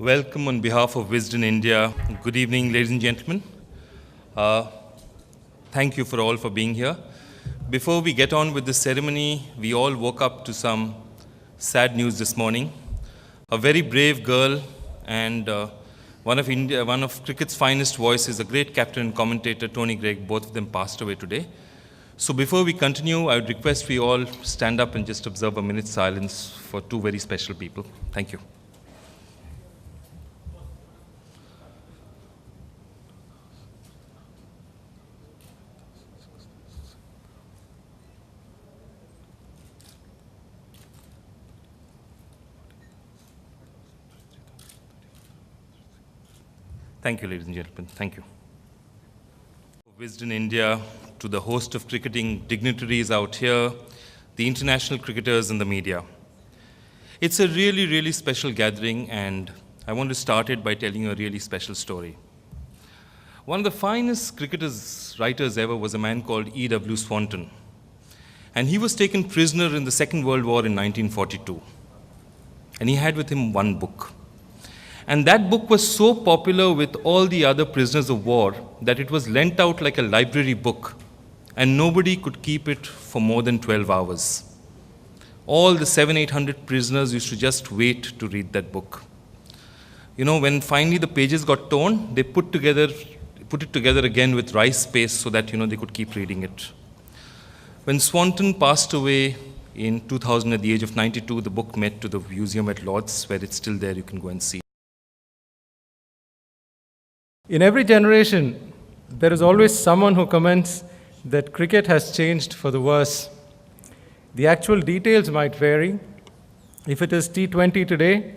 Welcome on behalf of Wisden India. Good evening, ladies and gentlemen. Thank you all for being here. Before we get on with the ceremony, we all woke up to some sad news this morning. A very brave girl and one of cricket's finest voices, a great captain and commentator, Tony Greig, both of them passed away today. So before we continue, I would request we all stand up and just observe a minute's silence for two very special people. Thank you. Thank you, ladies and gentlemen. Thank you. Wisden India, to the host of cricketing dignitaries out here, the international cricketers and the media. It's a really, really special gathering, and I want to start it by telling you a really special story. One of the finest writers ever was a man called E.W. Swanton. And he was taken prisoner in the Second World War in 1942. And he had with him one book. And that book was so popular with all the other prisoners of war that it was lent out like a library book, and nobody could keep it for more than 12 hours. All the 700-800 prisoners used to just wait to read that book. You know, when finally the pages got torn, they put it together again with rice paste so that, they could keep reading it. When Swanton passed away in 2000 at the age of 92, the book met to the museum at Lord's, where it's still there. You can go and see. In every generation, there is always someone who comments that cricket has changed for the worse. The actual details might vary. If it is T20 today,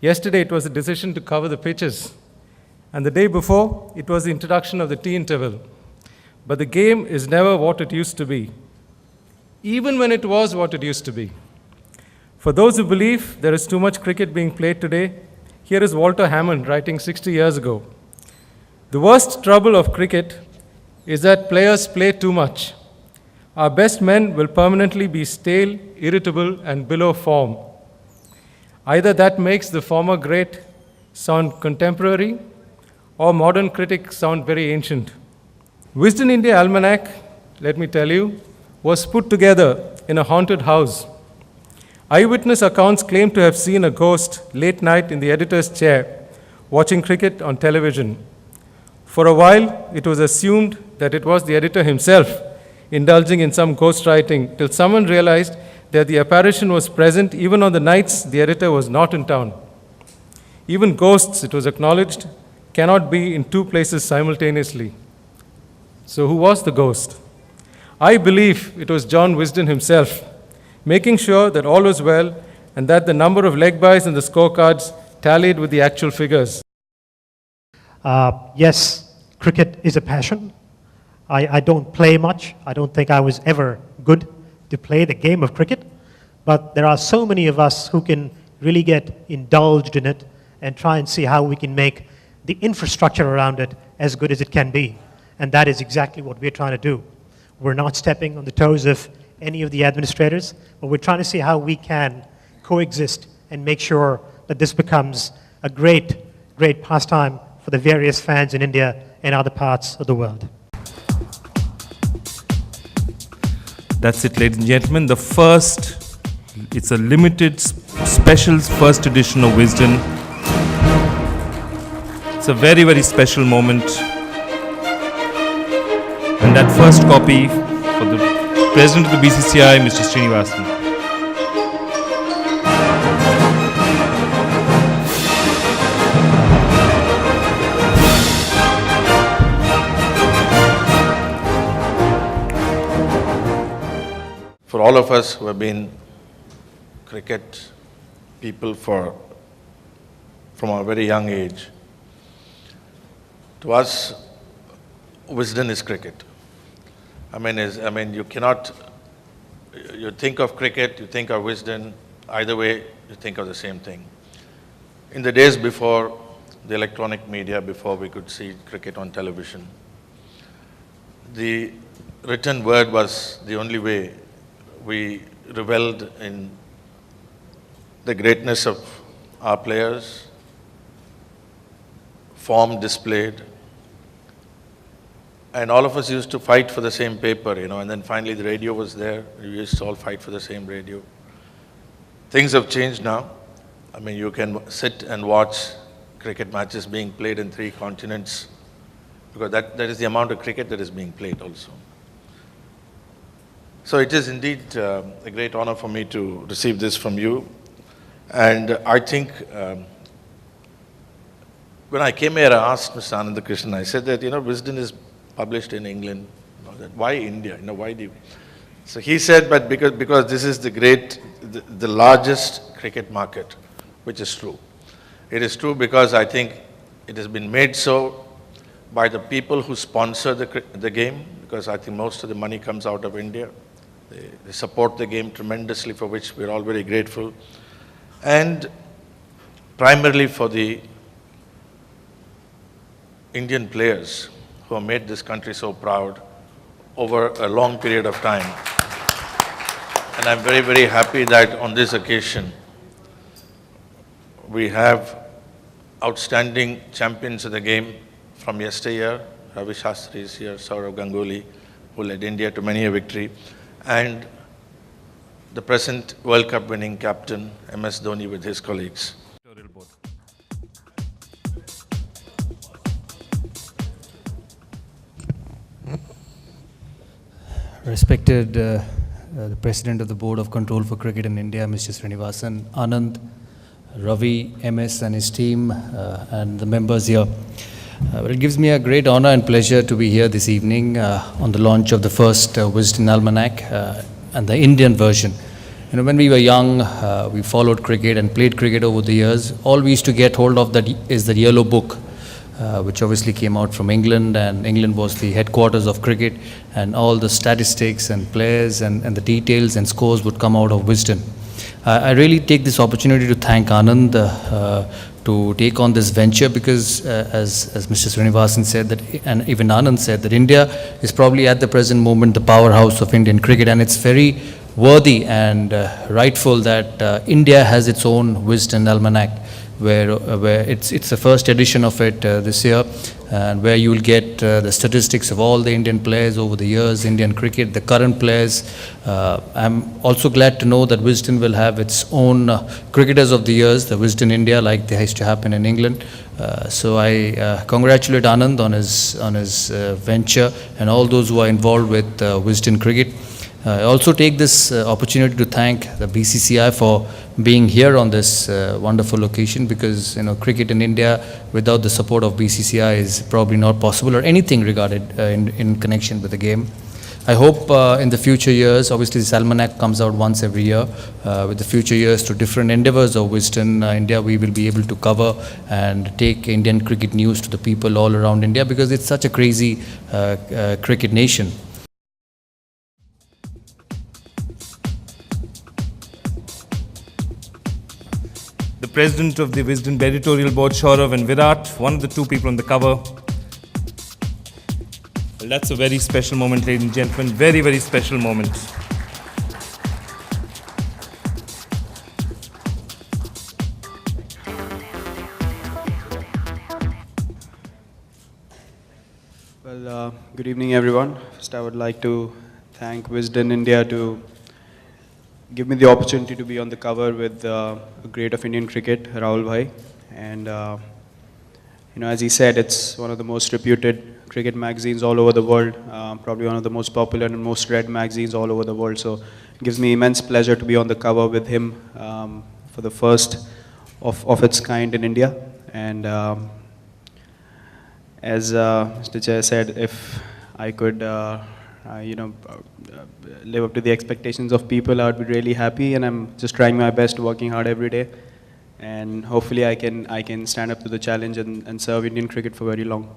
yesterday it was a decision to cover the pitches. And the day before, it was the introduction of the tea interval. But the game is never what it used to be, even when it was what it used to be. For those who believe there is too much cricket being played today, here is Walter Hammond writing 60 years ago. The worst trouble of cricket is that players play too much. Our best men will permanently be stale, irritable, and below form. Either that makes the former great sound contemporary, or modern critics sound very ancient. Wisden India Almanack, let me tell you, was put together in a haunted house. Eyewitness accounts claim to have seen a ghost late night in the editor's chair, watching cricket on television. For a while, it was assumed that it was the editor himself indulging in some ghostwriting, till someone realized that the apparition was present even on the nights the editor was not in town. Even ghosts, it was acknowledged, cannot be in two places simultaneously. So who was the ghost? I believe it was John Wisden himself, making sure that all was well and that the number of leg byes in the scorecards tallied with the actual figures. Yes, cricket is a passion. I don't play much. I don't think I was ever good to play the game of cricket. But there are so many of us who can really get indulged in it and try and see how we can make the infrastructure around it as good as it can be. And that is exactly what we're trying to do. We're not stepping on the toes of any of the administrators, but we're trying to see how we can coexist and make sure that this becomes a great, great pastime for the various fans in India and other parts of the world. That's it, ladies and gentlemen. It's a limited, special first edition of Wisden. It's a very, very special moment. And that first copy for the President of the BCCI, Mr. Srinivasan. For all of us who have been cricket people from a very young age, to us, Wisden is cricket. You cannot, you think of cricket, you think of Wisden, either way, you think of the same thing. In the days before the electronic media, before we could see cricket on television, the written word was the only way we reveled in the greatness of our players, form displayed. And all of us used to fight for the same paper, and then finally the radio was there. We used to all fight for the same radio. Things have changed now. I mean, you can sit and watch cricket matches being played in 3 continents, because that is the amount of cricket that is being played also. So it is indeed a great honor for me to receive this from you. And I think when I came here, I asked Mr. Anandakrishnan, I said that, Wisden is published in England. Why India? Why do you? So he said, but because this is the largest cricket market, which is true. It is true because I think it has been made so by the people who sponsor the game, because I think most of the money comes out of India. They support the game tremendously, for which we're all very grateful. And primarily for the Indian players who have made this country so proud over a long period of time. And I'm very, very happy that on this occasion, we have outstanding champions of the game from yesteryear. Ravi Shastri is here, Saurav Ganguly, who led India to many a victory, and the present World Cup winning captain, MS Dhoni, with his colleagues. Respected the President of the Board of Control for Cricket in India, Mr. Srinivasan, Anand, Ravi, MS and his team, and the members here. It gives me a great honor and pleasure to be here this evening on the launch of the first Wisden Almanack and the Indian version. When we were young, we followed cricket and played cricket over the years. All we used to get hold of is the yellow book, which obviously came out from England, and England was the headquarters of cricket, and all the statistics and players and the details and scores would come out of Wisden. I really take this opportunity to thank Anand to take on this venture, because as Mr. Srinivasan said, that, and even Anand said, that India is probably at the present moment the powerhouse of Indian cricket, and it's very worthy and rightful that India has its own Wisden Almanack, where it's the first edition of it this year, and where you will get the statistics of all the Indian players over the years, Indian cricket, the current players. I'm also glad to know that Wisden will have its own Cricketers of the Years, the Wisden India, like they used to happen in England. So I congratulate Anand on his venture, and all those who are involved with Wisden Cricket. I also take this opportunity to thank the BCCI for being here on this wonderful occasion, because cricket in India without the support of BCCI is probably not possible, or anything regarded in connection with the game. I hope in the future years, obviously this almanac comes out once every year, with the future years to different endeavors of Wisden India, we will be able to cover and take Indian cricket news to the people all around India, because it's such a crazy cricket nation. The president of the Wisden editorial board, Saurav and Virat, one of the 2 people on the cover. Well, that's a very special moment, ladies and gentlemen. Very, very special moment. Well, good evening, everyone. First, I would like to thank Wisden India to give me the opportunity to be on the cover with a great of Indian cricket, Rahul Bhai. And, as he said, it's one of the most reputed cricket magazines all over the world, probably one of the most popular and most read magazines all over the world. So it gives me immense pleasure to be on the cover with him for the first of its kind in India. And as Mr. Chair said, if I could live up to the expectations of people, I would be really happy, and I'm just trying my best, working hard every day, and hopefully I can stand up to the challenge and serve Indian cricket for very long.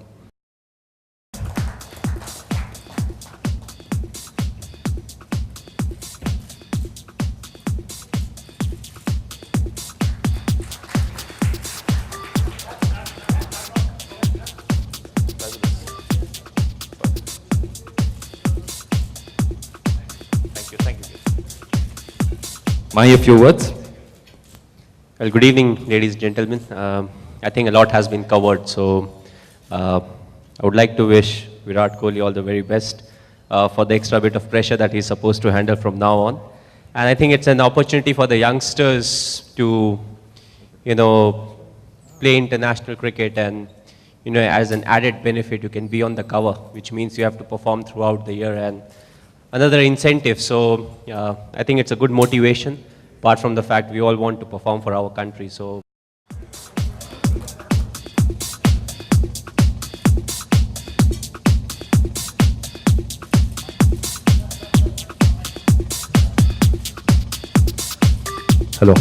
A few words. Well, good evening, ladies and gentlemen. I think a lot has been covered, so I would like to wish Virat Kohli all the very best for the extra bit of pressure that he's supposed to handle from now on. And I think it's an opportunity for the youngsters to, play international cricket, and, as an added benefit, you can be on the cover, which means you have to perform throughout the year, and another incentive. So I think it's a good motivation, apart from the fact we all want to perform for our country. So. Hello.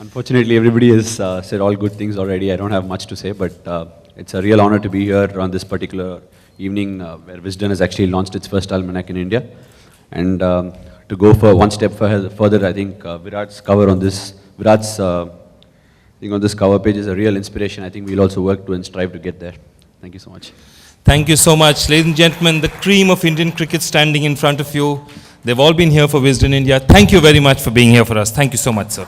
Unfortunately, everybody has said all good things already. I don't have much to say, but it's a real honor to be here on this particular evening where Wisden has actually launched its first almanac in India. And to go for one step further, I think Virat's cover on this, thing on this cover page is a real inspiration. I think we'll also work to and strive to get there. Thank you so much. Thank you so much. Ladies and gentlemen, the cream of Indian cricket standing in front of you. They've all been here for Wisden India. Thank you very much for being here for us. Thank you so much, sir.